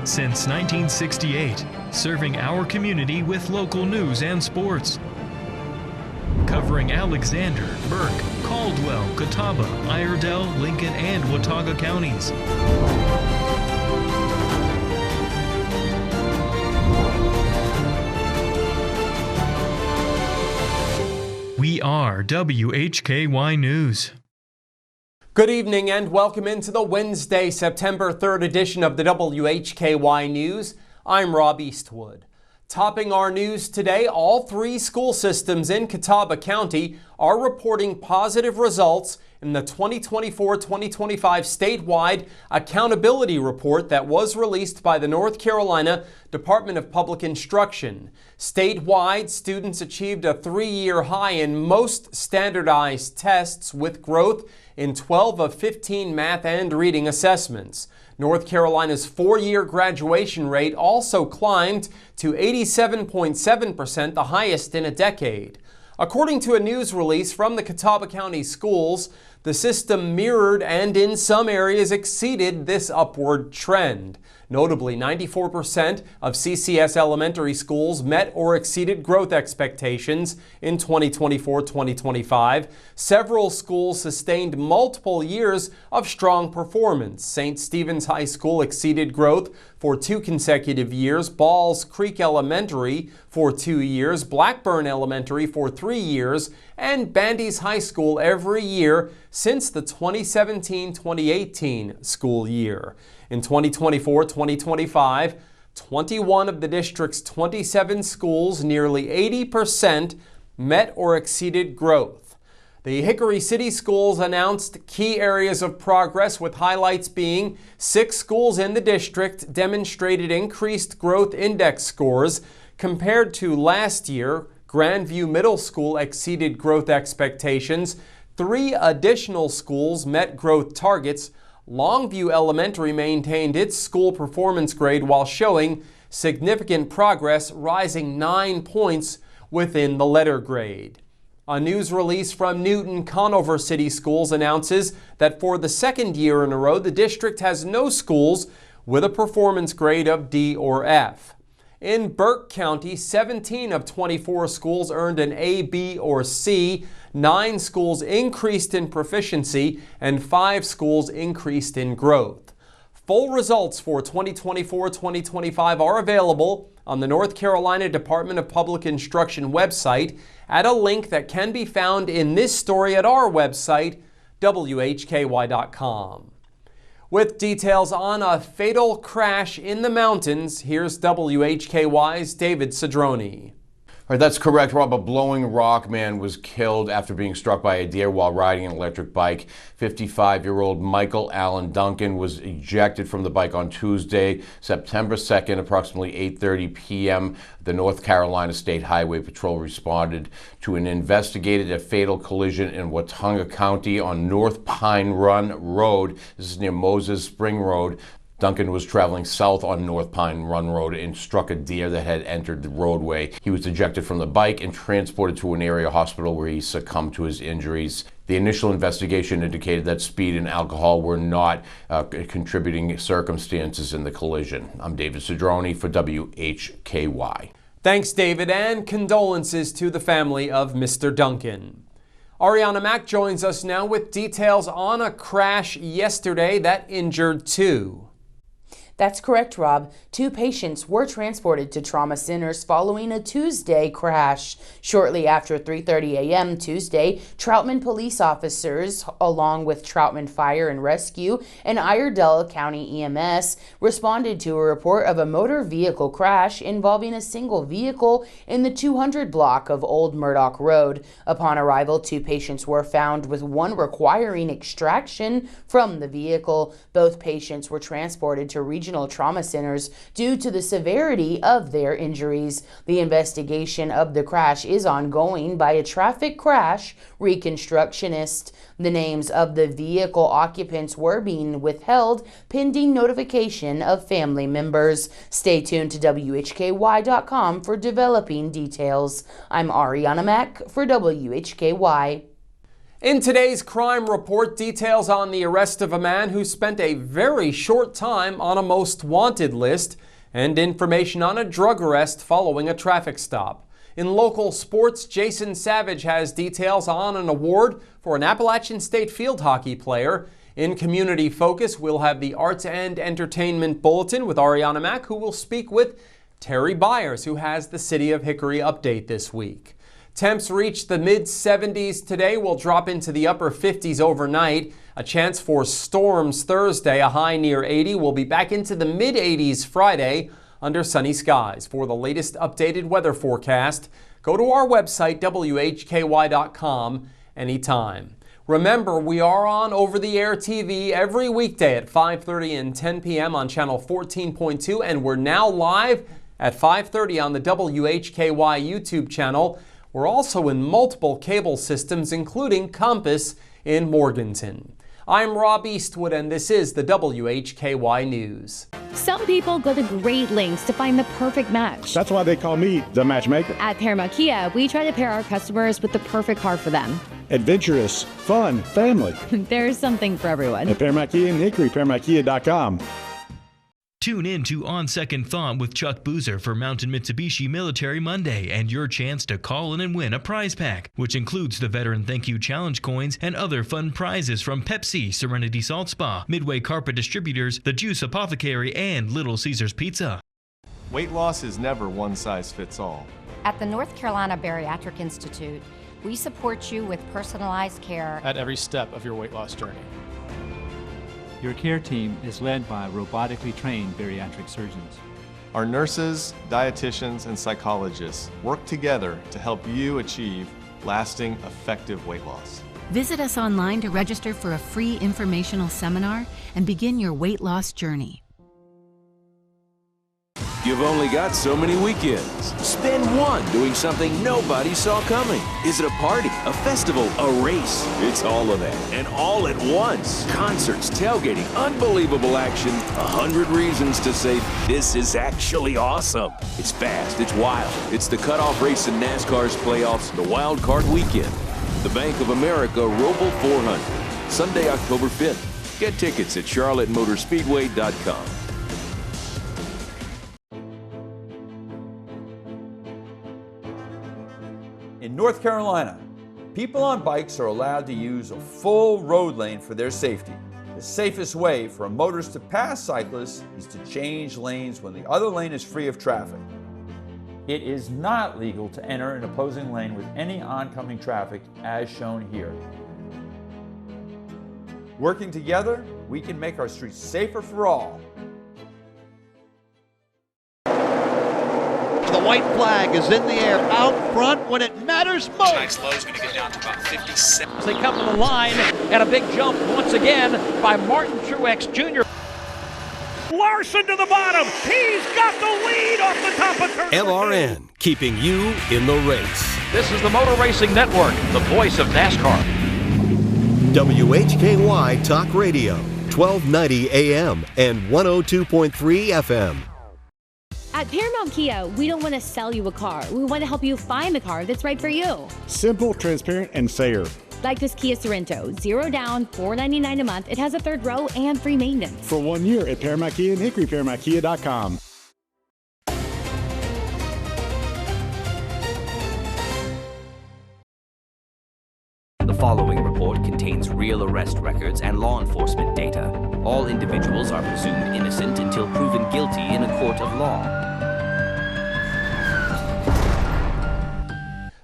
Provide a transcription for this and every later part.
Since 1968, serving our community with local news and sports. Covering Alexander, Burke, Caldwell, Catawba, Iredell, Lincoln, and Watauga counties. We are WHKY News. Good evening and welcome into the Wednesday, September 3rd edition of the WHKY News. I'm Rob Eastwood. Topping our news today, all three school systems in Catawba County are reporting positive results in the 2024-2025 statewide accountability report that was released by the North Carolina Department of Public Instruction. Statewide, students achieved a 3-year high in most standardized tests with growth in 12 of 15 math and reading assessments. North Carolina's 4-year graduation rate also climbed to 87.7%, the highest in a decade. According to a news release from the Catawba County Schools, the system mirrored and in some areas exceeded this upward trend. Notably, 94% of CCS elementary schools met or exceeded growth expectations in 2024-2025. Several schools sustained multiple years of strong performance. St. Stephen's High School exceeded growth for 2 consecutive years, Balls Creek Elementary for 2 years, Blackburn Elementary for 3 years, and Bandy's High School every year since the 2017-2018 school year. In 2024-2025, 21 of the district's 27 schools, nearly 80%, met or exceeded growth. The Hickory City Schools announced key areas of progress, with highlights being 6 schools in the district demonstrated increased growth index scores compared to last year. Grandview Middle School exceeded growth expectations. 3 additional schools met growth targets. Longview Elementary maintained its school performance grade while showing significant progress, rising 9 points within the letter grade. A news release from Newton Conover City Schools announces that for the second year in a row, the district has no schools with a performance grade of D or F. In Burke County, 17 of 24 schools earned an A, B, or C. 9 schools increased in proficiency, and 5 schools increased in growth. Full results for 2024-2025 are available on the North Carolina Department of Public Instruction website at a link that can be found in this story at our website, WHKY.com. With details on a fatal crash in the mountains, here's WHKY's David Cedrone. All right, that's correct, Rob. A Blowing Rock man was killed after being struck by a deer while riding an electric bike. 55-year-old Michael Allen Duncan was ejected from the bike on Tuesday, September 2nd, approximately 8:30 p.m. The North Carolina State Highway Patrol responded to and investigated a fatal collision in Watauga County on North Pine Run Road. This is near Moses Spring Road. Duncan was traveling south on North Pine Run Road and struck a deer that had entered the roadway. He was ejected from the bike and transported to an area hospital where he succumbed to his injuries. The initial investigation indicated that speed and alcohol were not contributing circumstances in the collision. I'm David Cedrone for WHKY. Thanks, David, and condolences to the family of Mr. Duncan. Ariana Mack joins us now with details on a crash yesterday that injured 2. That's correct, Rob. 2 patients were transported to trauma centers following a Tuesday crash. Shortly after 3:30 a.m. Tuesday, Troutman police officers, along with Troutman Fire and Rescue and Iredell County EMS, responded to a report of a motor vehicle crash involving a single vehicle in the 200 block of Old Murdoch Road. Upon arrival, 2 patients were found, with one requiring extraction from the vehicle. Both patients were transported to regional trauma centers due to the severity of their injuries. The investigation of the crash is ongoing by a traffic crash reconstructionist. The names of the vehicle occupants were being withheld pending notification of family members. Stay tuned to WHKY.com for developing details. I'm Ariana Mack for WHKY. In today's crime report, details on the arrest of a man who spent a very short time on a most wanted list and information on a drug arrest following a traffic stop. In local sports, Jason Savage has details on an award for an Appalachian State field hockey player. In Community Focus, we'll have the Arts and Entertainment Bulletin with Ariana Mack, who will speak with Terry Byers, who has the City of Hickory update this week. Temps reach the mid-70s today, will drop into the upper 50s overnight. A chance for storms Thursday, a high near 80. We'll be back into the mid-80s Friday under sunny skies. For the latest updated weather forecast, go to our website, WHKY.com, anytime. Remember, we are on over-the-air TV every weekday at 5:30 and 10 p.m. on channel 14.2, and we're now live at 5:30 on the WHKY YouTube channel. We're also in multiple cable systems, including Compass in Morganton. I'm Rob Eastwood, and this is the WHKY News. Some people go to great lengths to find the perfect match. That's why they call me the matchmaker. At Paramount Kia, we try to pair our customers with the perfect car for them. Adventurous, fun, family. There's something for everyone. At Paramount Kia in Hickory, ParamountKia.com. Tune in to On Second Thought with Chuck Boozer for Mountain Mitsubishi Military Monday and your chance to call in and win a prize pack, which includes the Veteran Thank You Challenge coins and other fun prizes from Pepsi, Serenity Salt Spa, Midway Carpet Distributors, The Juice Apothecary, and Little Caesars Pizza. Weight loss is never one size fits all. At the North Carolina Bariatric Institute, we support you with personalized care at every step of your weight loss journey. Your care team is led by robotically trained bariatric surgeons. Our nurses, dietitians, and psychologists work together to help you achieve lasting, effective weight loss. Visit us online to register for a free informational seminar and begin your weight loss journey. You've only got so many weekends. Spend one doing something nobody saw coming. Is it a party, a festival, a race? It's all of that, and all at once. Concerts, tailgating, unbelievable action, 100 reasons to say this is actually awesome. It's fast, it's wild. It's the cutoff race in NASCAR's playoffs, the wild card weekend. The Bank of America Roval 400, Sunday, October 5th. Get tickets at charlottemotorspeedway.com. In North Carolina, people on bikes are allowed to use a full road lane for their safety. The safest way for a motorist to pass cyclists is to change lanes when the other lane is free of traffic. It is not legal to enter an opposing lane with any oncoming traffic as shown here. Working together, we can make our streets safer for all. The white flag is in the air out front when it matters most. Tonight's low is going to get down to about 57. They come to the line and a big jump once again by Martin Truex Jr. Larson to the bottom. He's got the lead off the top of turn. LRN, keeping you in the race. This is the Motor Racing Network, the voice of NASCAR. WHKY Talk Radio, 1290 AM and 102.3 FM. At Paramount Kia, we don't want to sell you a car. We want to help you find the car that's right for you. Simple, transparent, and fair. Like this Kia Sorento, 0 down, $499 a month. It has a third row and free maintenance. For 1 year at Paramount Kia in Hickory, ParamountKia.com. The following report contains real arrest records and law enforcement data. All individuals are presumed innocent until proven guilty in a court of law.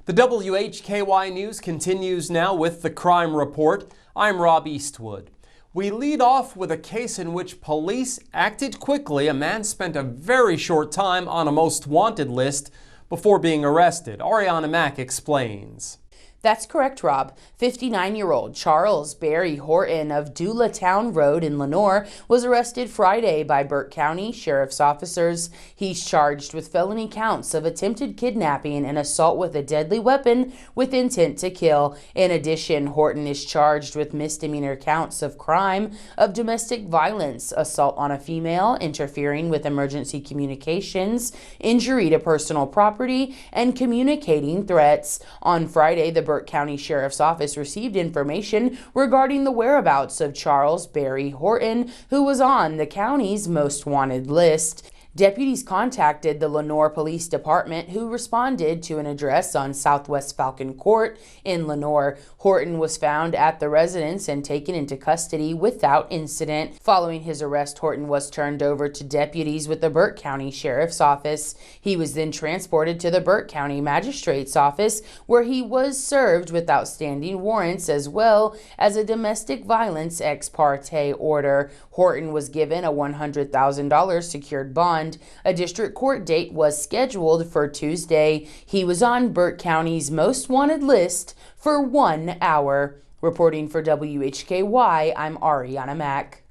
The WHKY News continues now with the crime report. I'm Rob Eastwood. We lead off with a case in which police acted quickly. A man spent a very short time on a most wanted list before being arrested. Ariana Mack explains. That's correct, Rob. 59-year-old Charles Barry Horton of Dula Town Road in Lenoir was arrested Friday by Burke County Sheriff's officers. He's charged with felony counts of attempted kidnapping and assault with a deadly weapon with intent to kill. In addition, Horton is charged with misdemeanor counts of crime of domestic violence, assault on a female, interfering with emergency communications, injury to personal property, and communicating threats. On Friday, the Burke County Sheriff's Office received information regarding the whereabouts of Charles Barry Horton, who was on the county's most wanted list. Deputies contacted the Lenoir Police Department, who responded to an address on Southwest Falcon Court in Lenoir. Horton was found at the residence and taken into custody without incident. Following his arrest, Horton was turned over to deputies with the Burke County Sheriff's Office. He was then transported to the Burke County Magistrate's Office, where he was served with outstanding warrants as well as a domestic violence ex parte order. Horton was given a $100,000 secured bond. A district court date was scheduled for Tuesday. He was on Burke County's most wanted list for 1 hour. Reporting for WHKY, I'm Ariana Mack.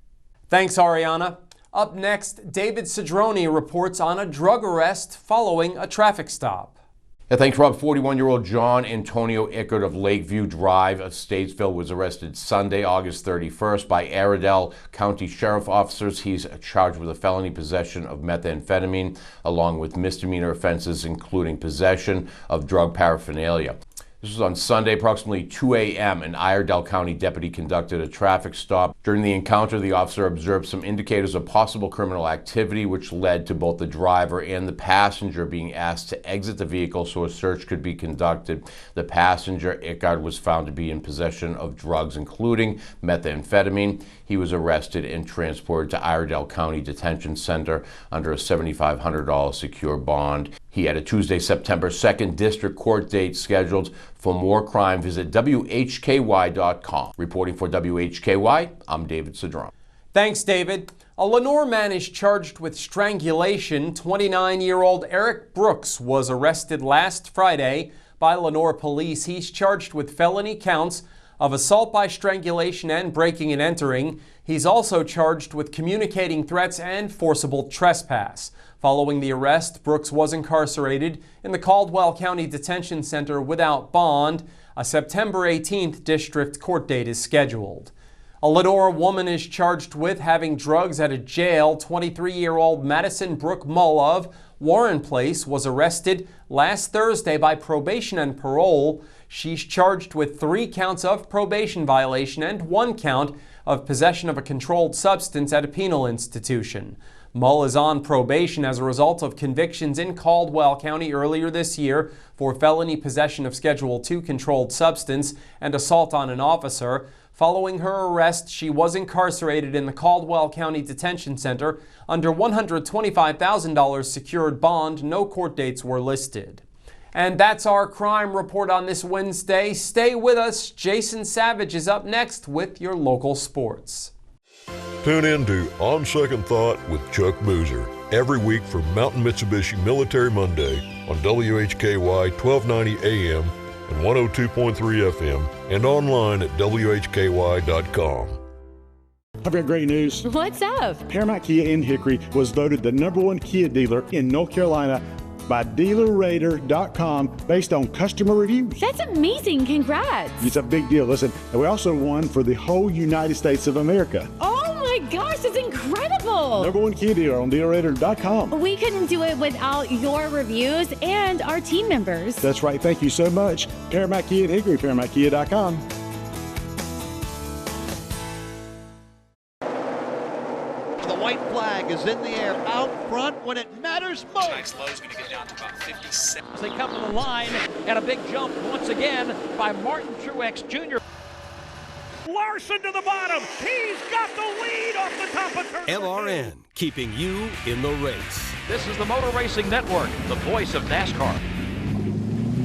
Thanks, Ariana. Up next, David Cedrone reports on a drug arrest following a traffic stop. Yeah, thanks, Rob. 41-year-old John Antonio Ickard of Lakeview Drive of Statesville was arrested Sunday, August 31st by Airedale County Sheriff officers. He's charged with a felony possession of methamphetamine, along with misdemeanor offenses, including possession of drug paraphernalia. This was on Sunday, approximately 2 a.m. An Iredell County deputy conducted a traffic stop. During the encounter, the officer observed some indicators of possible criminal activity, which led to both the driver and the passenger being asked to exit the vehicle so a search could be conducted. The passenger, Ickard, was found to be in possession of drugs, including methamphetamine. He was arrested and transported to Iredell County Detention Center under a $7,500 secure bond. He had a Tuesday, September 2nd district court date scheduled. For more crime, visit WHKY.com. Reporting for WHKY, I'm David Cedrone. Thanks, David. A Lenoir man is charged with strangulation. 29-year-old Eric Brooks was arrested last Friday by Lenoir police. He's charged with felony counts of assault by strangulation and breaking and entering. He's also charged with communicating threats and forcible trespass. Following the arrest, Brooks was incarcerated in the Caldwell County Detention Center without bond. A September 18th district court date is scheduled. A Lenoir woman is charged with having drugs at a jail. 23-year-old Madison Brooke Mull of Warren Place was arrested last Thursday by probation and parole. She's charged with 3 counts of probation violation and 1 count of possession of a controlled substance at a penal institution. Mull is on probation as a result of convictions in Caldwell County earlier this year for felony possession of Schedule II controlled substance and assault on an officer. Following her arrest, she was incarcerated in the Caldwell County Detention Center under $125,000 secured bond. No court dates were listed. And that's our crime report on this Wednesday. Stay with us. Jason Savage is up next with your local sports. Tune in to On Second Thought with Chuck Boozer every week for Mountain Mitsubishi Military Monday on WHKY 1290 AM and 102.3 FM and online at WHKY.com. I've got great news. What's up? Paramount Kia in Hickory was voted the #1 Kia dealer in North Carolina by DealerRater.com based on customer reviews. That's amazing. Congrats. It's a big deal. Listen, and we also won for the whole United States of America. Oh my gosh, that's incredible. #1 Kia dealer on DealerRater.com. We couldn't do it without your reviews and our team members. That's right. Thank you so much. Paramount Kia in Hickory, ParamountKia.com. The white flag is in the air out front when it matters most. Tonight's low is going to get down to about 57. They come to the line, and a big jump once again by Martin Truex Jr. Larson to the bottom. He's got the lead off the top of turn. LRN, keeping you in the race. This is the Motor Racing Network, the voice of NASCAR.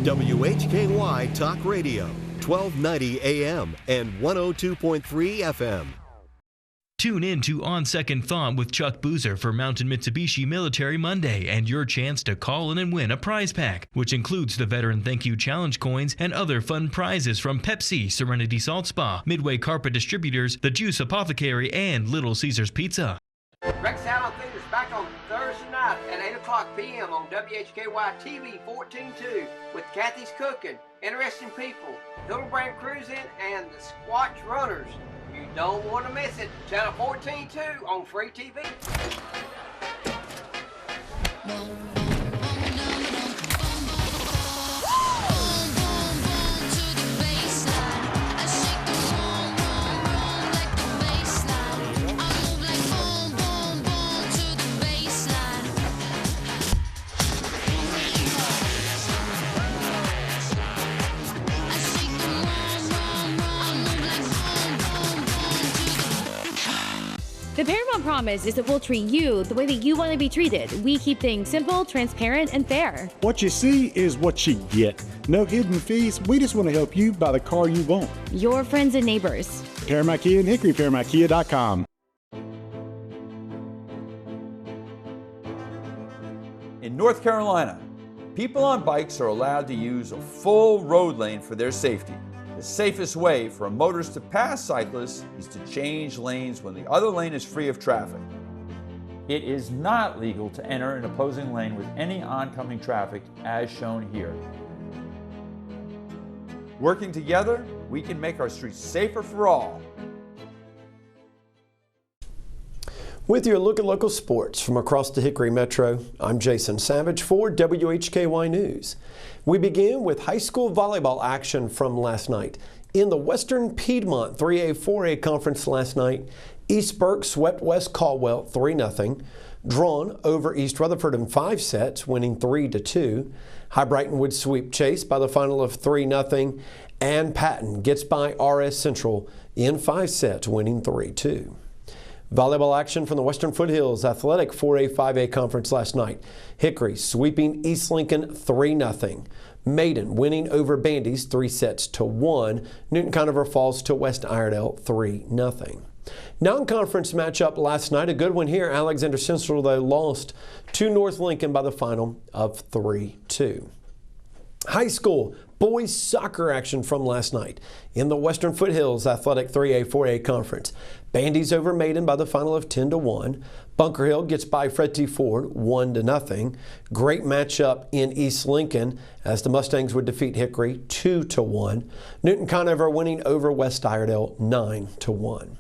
WHKY Talk Radio, 1290 AM and 102.3 FM. Tune in to On Second Thought with Chuck Boozer for Mountain Mitsubishi Military Monday and your chance to call in and win a prize pack, which includes the Veteran Thank You Challenge coins and other fun prizes from Pepsi, Serenity Salt Spa, Midway Carpet Distributors, The Juice Apothecary, and Little Caesars Pizza. Rex Allen Theater's back on Thursday night at 8 o'clock p.m. on WHKY TV 14.2 with Kathy's Cooking, Interesting People, Hildebrand Cruising, and the Squatch Runners. You don't want to miss it. Channel 14.2 on Free TV. The Paramount promise is that we'll treat you the way that you want to be treated. We keep things simple, transparent, and fair. What you see is what you get. No hidden fees. We just want to help you buy the car you want. Your friends and neighbors. Paramount Kia in Hickory, ParamountKia.com. In North Carolina, people on bikes are allowed to use a full road lane for their safety. The safest way for a motorist to pass cyclists is to change lanes when the other lane is free of traffic. It is not legal to enter an opposing lane with any oncoming traffic as shown here. Working together, we can make our streets safer for all. With your look at local sports from across the Hickory Metro, I'm Jason Savage for WHKY News. We begin with high school volleyball action from last night. In the Western Piedmont 3A 4A conference last night, East Burke swept West Caldwell 3-0. Drawn over East Rutherford in 5 sets, winning 3-2. High Brighton would sweep Chase by the final of 3-0. And Patton gets by RS Central in 5 sets, winning 3-2. Volleyball action from the Western Foothills Athletic 4A 5A conference last night. Hickory sweeping East Lincoln 3-0. Maiden winning over Bandy's 3-1. Newton Conover falls to West Iredell 3-0. Non-conference matchup last night. A good one here. Alexander Central, though, lost to North Lincoln by the final of 3-2. High school boys soccer action from last night in the Western Foothills Athletic 3A 4A conference. Bandy's over Maiden by the final of 10-1. Bunker Hill gets by Fred T. Ford 1-0. Great matchup in East Lincoln as the Mustangs would defeat Hickory 2-1. Newton Conover winning over West Iredell 9-1.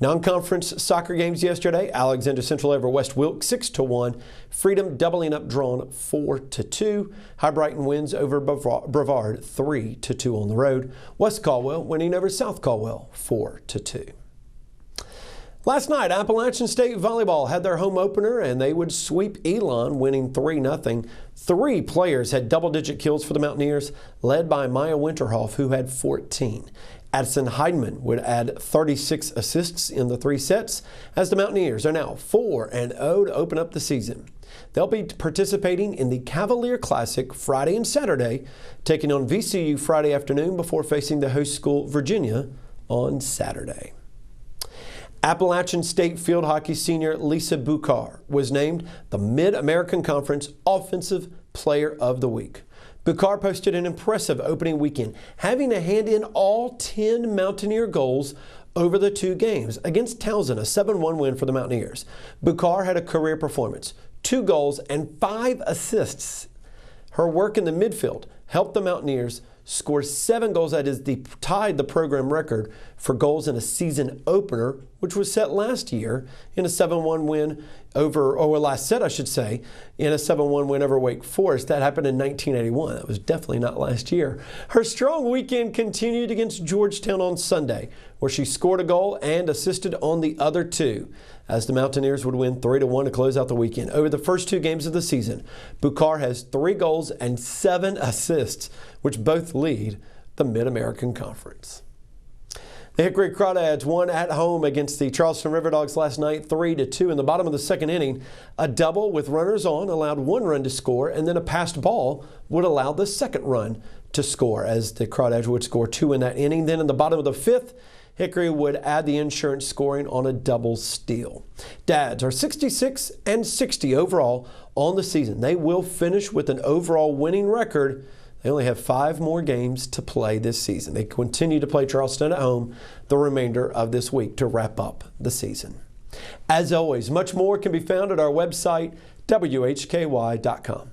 Non-conference soccer games yesterday. Alexander Central over West Wilkes 6-1. Freedom doubling up drawn 4-2. High Brighton wins over Brevard 3-2 on the road. West Caldwell winning over South Caldwell 4-2. Last night, Appalachian State Volleyball had their home opener and they would sweep Elon, winning 3-0. 3 players had double-digit kills for the Mountaineers, led by Maya Winterhoff, who had 14. Addison Heidman would add 36 assists in the 3 sets as the Mountaineers are now 4-0 to open up the season. They'll be participating in the Cavalier Classic Friday and Saturday, taking on VCU Friday afternoon before facing the host school Virginia on Saturday. Appalachian State field hockey senior Lisa Bukar was named the Mid-American Conference Offensive Player of the Week. Bukar posted an impressive opening weekend, having a hand in all 10 Mountaineer goals over the 2 games against Townsend, a 7-1 win for the Mountaineers. Bukar had a career performance, 2 goals and 5 assists. Her work in the midfield helped the Mountaineers score 7 goals. That is tied the program record for goals in a season opener, which was set last year in a 7-1 win over, or last set I should say, in a 7-1 win over Wake Forest. That happened in 1981. That was definitely not last year. Her strong weekend continued against Georgetown on Sunday, where she scored a goal and assisted on the other 2, as the Mountaineers would win 3-1 to close out the weekend. Over the first 2 games of the season, Bukar has 3 goals and 7 assists, which both lead the Mid-American Conference. The Hickory Crawdads won at home against the Charleston River Dogs last night 3-2 in the bottom of the 2nd inning. A double with runners on allowed 1 run to score, and then a passed ball would allow the 2nd run to score, as the Crawdads would score 2 in that inning. Then in the bottom of the 5th, Hickory would add the insurance scoring on a double steal. Dads are 66-60 overall on the season. They will finish with an overall winning record. They only have 5 more games to play this season. They continue to play Charleston at home the remainder of this week to wrap up the season. As always, much more can be found at our website, WHKY.com.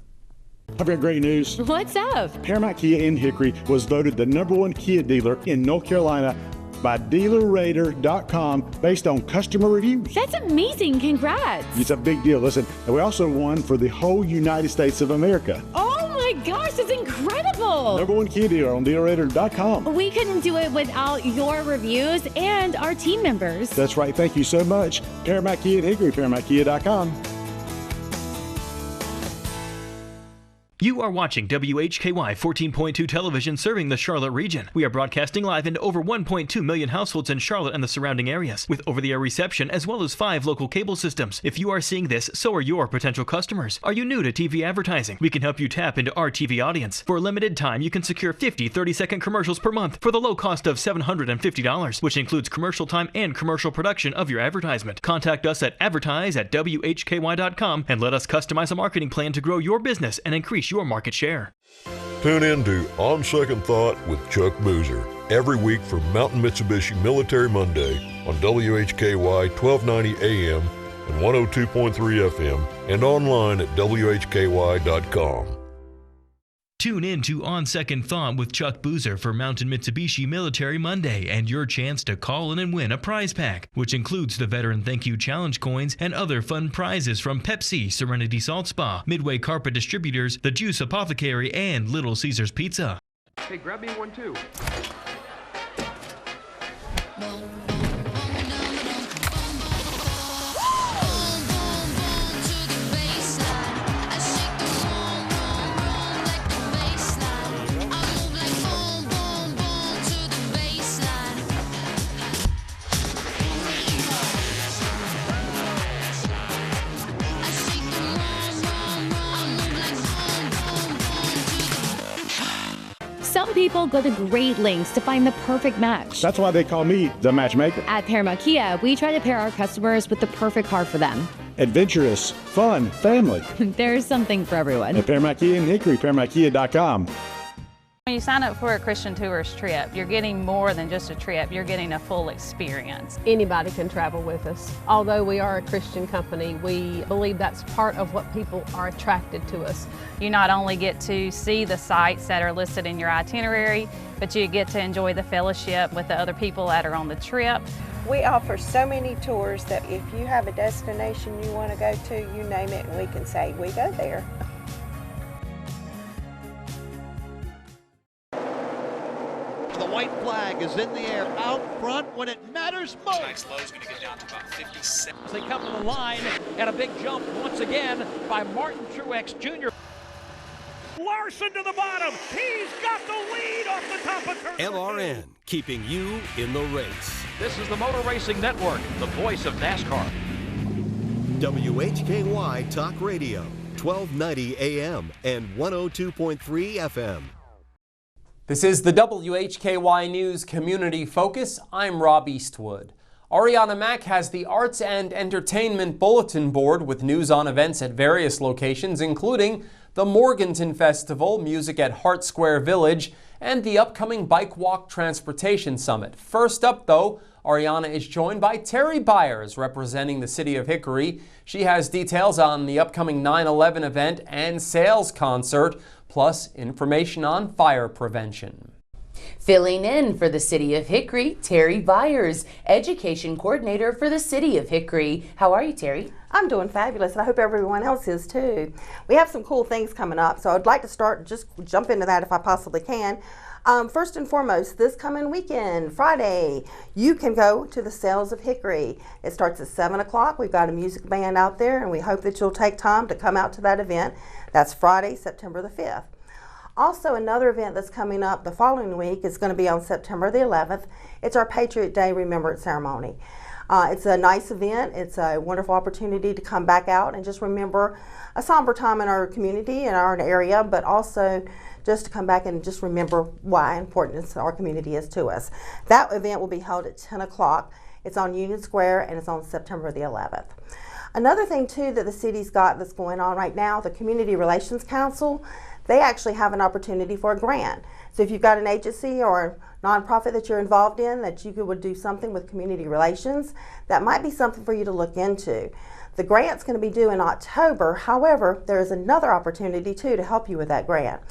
I've got great news. What's up? Paramount Kia in Hickory was voted the #1 Kia dealer in North Carolina by DealerRater.com based on customer reviews. That's amazing. Congrats. It's a big deal. Listen, and we also won for the whole United States of America. Oh my gosh, that's incredible. #1 Kia dealer on DealerRater.com. We couldn't do it without your reviews and our team members. That's right. Thank you so much. Paramount Kia at Hickory, ParamountKia.com. You are watching WHKY 14.2 television serving the Charlotte region. We are broadcasting live into over 1.2 million households in Charlotte and the surrounding areas, with over-the-air reception as well as 5 local cable systems. If you are seeing this, so are your potential customers. Are you new to TV advertising? We can help you tap into our TV audience. For a limited time, you can secure 50 30-second commercials per month for the low cost of $750, which includes commercial time and commercial production of your advertisement. Contact us at advertise@WHKY.com and let us customize a marketing plan to grow your business and increase your market share. Tune in to On Second Thought with Chuck Boozer every week from Mountain Mitsubishi Military Monday on WHKY 1290 AM and 102.3 FM and online at WHKY.com. Tune in to On Second Thought with Chuck Boozer for Mountain Mitsubishi Military Monday and your chance to call in and win a prize pack, which includes the Veteran Thank You Challenge coins and other fun prizes from Pepsi, Serenity Salt Spa, Midway Carpet Distributors, The Juice Apothecary, and Little Caesars Pizza. Hey, grab me one too. Some people go to great lengths to find the perfect match. That's why they call me the matchmaker. At Paramount Kia, we try to pair our customers with the perfect car for them. Adventurous, fun, family. There's something for everyone. At Paramount Kia in Hickory, ParamountKia.com. When you sign up for a Christian Tourist trip, you're getting more than just a trip, you're getting a full experience. Anybody can travel with us. Although we are a Christian company, we believe that's part of what people are attracted to us. You not only get to see the sites that are listed in your itinerary, but you get to enjoy the fellowship with the other people that are on the trip. We offer so many tours that if you have a destination you want to go to, you name it and we can say, we go there. The white flag is in the air out front when it matters most. Tonight's low is going to get down to about 57. As they come to the line, and a big jump once again by Martin Truex Jr. Larson to the bottom. He's got the lead off the top of turn. LRN, keeping you in the race. This is the Motor Racing Network, the voice of NASCAR. WHKY Talk Radio, 1290 AM and 102.3 FM. This is the WHKY News Community Focus. I'm Rob Eastwood. Ariana Mack has the Arts and Entertainment Bulletin Board with news on events at various locations, including the Morganton Festival, music at Hart Square Village, and the upcoming Bike Walk Transportation Summit. First up, though, Ariana is joined by Terry Byers, representing the city of Hickory. She has details on the upcoming 9/11 event and sales concert, plus information on fire prevention. Filling in for the City of Hickory, Terry Byers, Education Coordinator for the City of Hickory. How are you, Terry? I'm doing fabulous, and I hope everyone else is too. We have some cool things coming up, so I'd like to just jump into that if I possibly can. First and foremost, this coming weekend, Friday, you can go to the Sales of Hickory. It starts at 7 o'clock. We've got a music band out there, and we hope that you'll take time to come out to that event. That's Friday, September the 5th. Also, another event that's coming up the following week is going to be on September the 11th. It's our Patriot Day Remembrance Ceremony. It's a nice event. It's a wonderful opportunity to come back out and just remember a somber time in our community and our area, but also just to come back and just remember why important our community is to us. That event will be held at 10 o'clock. It's on Union Square, and it's on September the 11th. Another thing, too, that the city's got that's going on right now, the Community Relations Council, they actually have an opportunity for a grant. So if you've got an agency or a nonprofit that you're involved in that you would do something with community relations, that might be something for you to look into. The grant's going to be due in October. However, there is another opportunity, too, to help you with that grant.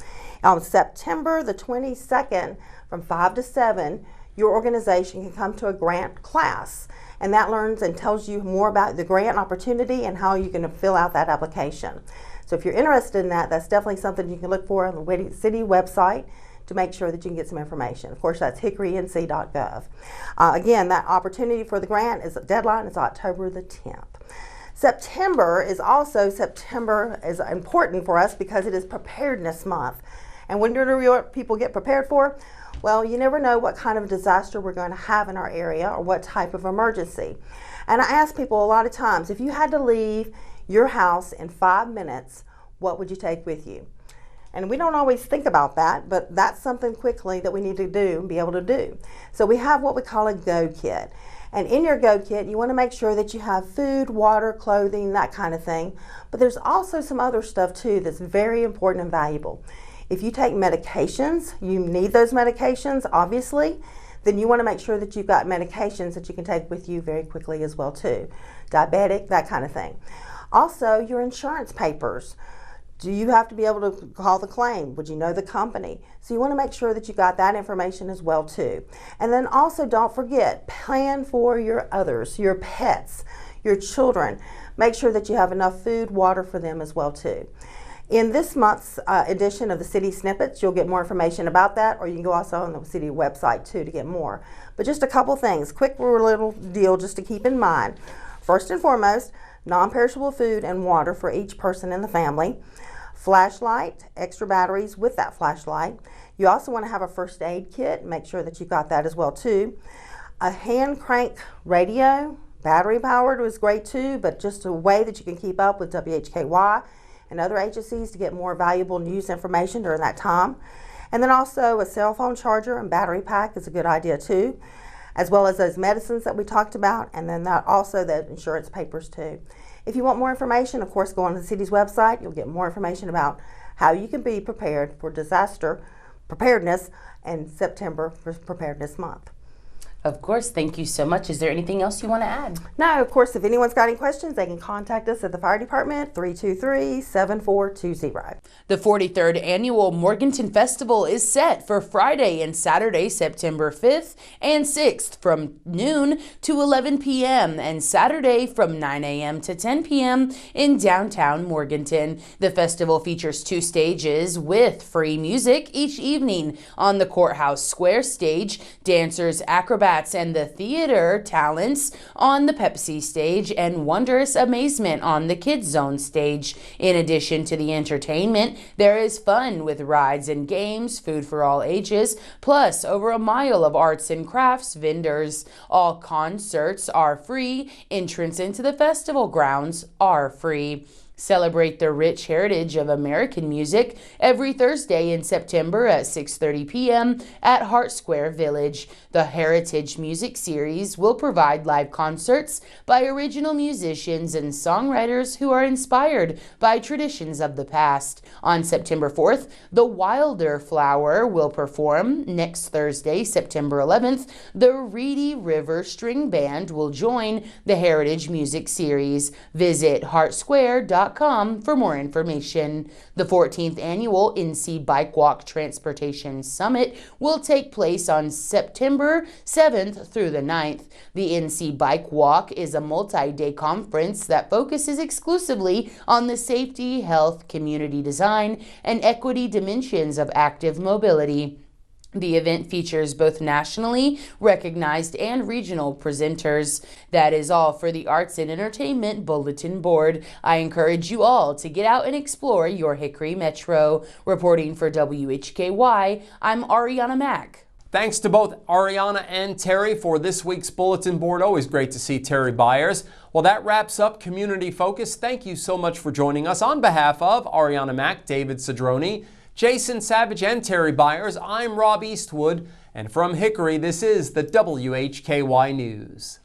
On September the 22nd, from 5 to 7, your organization can come to a grant class, and that learns and tells you more about the grant opportunity and how you can fill out that application. So if you're interested in that, that's definitely something you can look for on the city website to make sure that you can get some information. Of course, that's hickorync.gov. Again, that opportunity for the grant is a deadline is October the 10th. September is important for us because it is Preparedness Month. And when do people get prepared for? Well, you never know what kind of disaster we're going to have in our area or what type of emergency. And I ask people a lot of times, if you had to leave your house in 5 minutes, what would you take with you? And we don't always think about that, but that's something quickly that we need to do and be able to do. So we have what we call a Go Kit. And in your Go Kit, you want to make sure that you have food, water, clothing, that kind of thing. But there's also some other stuff too that's very important and valuable. If you take medications, you need those medications, obviously, then you want to make sure that you've got medications that you can take with you very quickly as well too. Diabetic, that kind of thing. Also, your insurance papers. Do you have to be able to call the claim? Would you know the company? So you want to make sure that you got that information as well too. And then also don't forget, plan for your others, your pets, your children. Make sure that you have enough food, water for them as well too. In this month's edition of the City Snippets, you'll get more information about that, or you can go also on the city website too to get more. But just a couple things, quick little deal just to keep in mind. First and foremost, non-perishable food and water for each person in the family. Flashlight, extra batteries with that flashlight. You also want to have a first aid kit. Make sure that you've got that as well too. A hand crank radio, battery powered was great too, but just a way that you can keep up with WHKY and other agencies to get more valuable news information during that time. And then also a cell phone charger and battery pack is a good idea too, as well as those medicines that we talked about, and then also the insurance papers too. If you want more information, of course, go on the city's website. You'll get more information about how you can be prepared for disaster preparedness and September for Preparedness Month. Of course, thank you so much. Is there anything else you want to add? No, of course, if anyone's got any questions, they can contact us at the Fire Department, 323-7420. The 43rd Annual Morganton Festival is set for Friday and Saturday, September 5th and 6th from noon to 11 p.m. and Saturday from 9 a.m. to 10 p.m. in downtown Morganton. The festival features 2 stages with free music each evening. On the Courthouse Square stage, dancers, acrobats, and the theater talents on the Pepsi stage, and Wondrous Amazement on the Kids Zone stage. In addition to the entertainment, there is fun with rides and games, food for all ages, plus over a mile of arts and crafts vendors. All concerts are free. Entrance into the festival grounds are free. Celebrate the rich heritage of American music every Thursday in September at 6:30 p.m. at Hart Square Village. The Heritage Music Series will provide live concerts by original musicians and songwriters who are inspired by traditions of the past. On September 4th, the Wilder Flower will perform. Next Thursday, September 11th, the Reedy River String Band will join the Heritage Music Series. Visit heartsquare.com for more information. The 14th Annual NC Bike Walk Transportation Summit will take place on September 7th through the 9th. The NC Bike Walk is a multi-day conference that focuses exclusively on the safety, health, community design, and equity dimensions of active mobility. The event features both nationally recognized and regional presenters. That is all for the Arts and Entertainment Bulletin Board. I encourage you all to get out and explore your Hickory Metro. Reporting for WHKY, I'm Ariana Mack. Thanks to both Ariana and Terry for this week's Bulletin Board. Always great to see Terry Byers. Well, that wraps up Community Focus. Thank you so much for joining us. On behalf of Ariana Mack, David Cedrone, Jason Savage, and Terry Byers, I'm Rob Eastwood. And from Hickory, this is the WHKY News.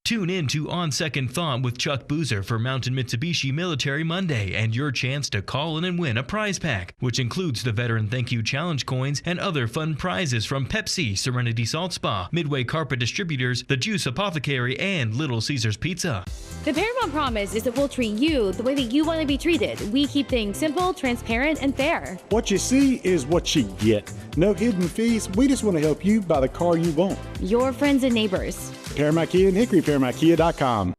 Tune in to On Second Thought with Chuck Boozer for Mountain Mitsubishi Military Monday and your chance to call in and win a prize pack, which includes the Veteran Thank You Challenge coins and other fun prizes from Pepsi, Serenity Salt Spa, Midway Carpet Distributors, The Juice Apothecary, and Little Caesars Pizza. The Paramount Promise is that we'll treat you the way that you want to be treated. We keep things simple, transparent, and fair. What you see is what you get. No hidden fees. We just want to help you buy the car you want. Your friends and neighbors. Paramount Kia and Hickory, ParamountKia.com.